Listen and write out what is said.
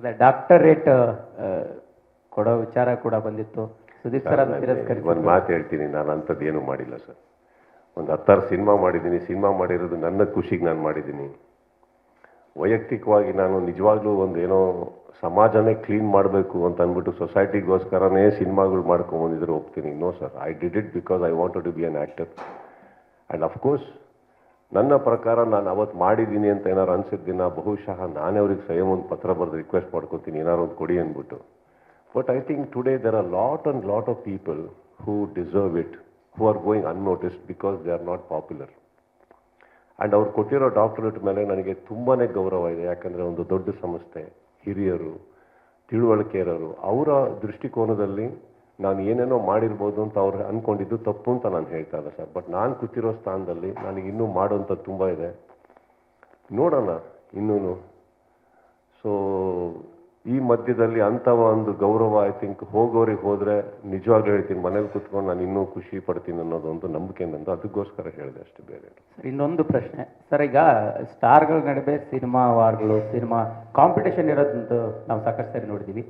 ಅದೇ ಡಾಕ್ಟರೇಟ್ ಕೊಡೋ ವಿಚಾರ ಕೂಡ ಬಂದಿತ್ತು. ಸುದೀಪ್ ಸರ್ ಅದನ್ನು ಒಂದು ತಿರಸ್ಕರಿಸಿದ್ರು. ಮಾತು ಹೇಳ್ತೀನಿ, ನಾನು ಅಂಥದ್ದು ಏನೂ ಮಾಡಿಲ್ಲ ಸರ್. ಒಂದು 10 ಸಿನಿಮಾ ಮಾಡಿದ್ದೀನಿ. ಸಿನಿಮಾ ಮಾಡಿರೋದು ನನ್ನ ಖುಷಿಗೆ ನಾನು ಮಾಡಿದ್ದೀನಿ. ವೈಯಕ್ತಿಕವಾಗಿ ನಾನು ನಿಜವಾಗ್ಲೂ ಒಂದು ಏನೋ ಸಮಾಜನೇ ಕ್ಲೀನ್ ಮಾಡಬೇಕು ಅಂತ ಅಂದ್ಬಿಟ್ಟು ಸೊಸೈಟಿಗೋಸ್ಕರನೇ ಸಿನಿಮಾಗಳು ಮಾಡ್ಕೊಂಬಂದಿದ್ರೆ ಹೋಗ್ತೀನಿ. No sir, I did it because I wanted to be an actor. And of course ನನ್ನ ಪ್ರಕಾರ ನಾನು ಅವತ್ತು ಮಾಡಿದ್ದೀನಿ ಅಂತ ಏನಾರು ಅನಿಸಿದ್ದಿನ ಬಹುಶಃ ನಾನೇ ಅವ್ರಿಗೆ ಸ್ವಯಂ ಒಂದು ಪತ್ರ ಬರೆದು ರಿಕ್ವೆಸ್ಟ್ ಮಾಡ್ಕೊತೀನಿ, ಏನಾರು ಒಂದು ಕೊಡಿ ಅಂದ್ಬಿಟ್ಟು. But I think today there are lot of people who deserve it, who are going unnoticed because they are not popular. And ಅವ್ರು ಕೊಟ್ಟಿರೋ ಡಾಕ್ಟರೇಟ್ ಮೇಲೆ ನನಗೆ ತುಂಬಾ ಗೌರವ ಇದೆ. ಯಾಕಂದರೆ ಒಂದು ದೊಡ್ಡ ಸಂಸ್ಥೆ, ಹಿರಿಯರು, ತಿಳುವಳಿಕೆ ಇರೋರು, ಅವರ ದೃಷ್ಟಿಕೋನದಲ್ಲಿ ನಾನು ಏನೇನೋ ಮಾಡಿರ್ಬೋದು ಅಂತ ಅವ್ರು ಅಂದ್ಕೊಂಡಿದ್ದು ತಪ್ಪು ಅಂತ ನಾನು ಹೇಳ್ತಾ ಇಲ್ಲ ಸರ್. ಬಟ್ ನಾನು ಕೂತಿರೋ ಸ್ಥಾನದಲ್ಲಿ ನನಗೆ ಇನ್ನೂ ಮಾಡೋಂಥದ್ದು ತುಂಬ ಇದೆ. ನೋಡೋಣ ಇನ್ನೂ. ಸೊ ಈ ಮಧ್ಯದಲ್ಲಿ ಅಂಥ ಒಂದು ಗೌರವ ಐ ಥಿಂಕ್ ಹೋಗೋರಿಗೆ ಹೋದರೆ ನಿಜವಾಗ್ಲೂ ಹೇಳ್ತೀನಿ, ಮನೇಲಿ ಕೂತ್ಕೊಂಡು ನಾನು ಇನ್ನೂ ಖುಷಿ ಪಡ್ತೀನಿ ಅನ್ನೋದೊಂದು ನಂಬಿಕೆ ನಂದು. ಅದಕ್ಕೋಸ್ಕರ ಹೇಳಿದೆ ಅಷ್ಟೇ, ಬೇರೆ. ಸರ್, ಇನ್ನೊಂದು ಪ್ರಶ್ನೆ ಸರ್. ಈಗ ಸ್ಟಾರ್ಗಳ ನಡುವೆ ಸಿನಿಮಾ ವಾರ್ಗಳು, ಸಿನಿಮಾ ಕಾಂಪಿಟೇಷನ್ ಇರೋದಂತೂ ನಾವು ಸಾಕಷ್ಟು ಸರಿ ನೋಡಿದ್ದೀವಿ.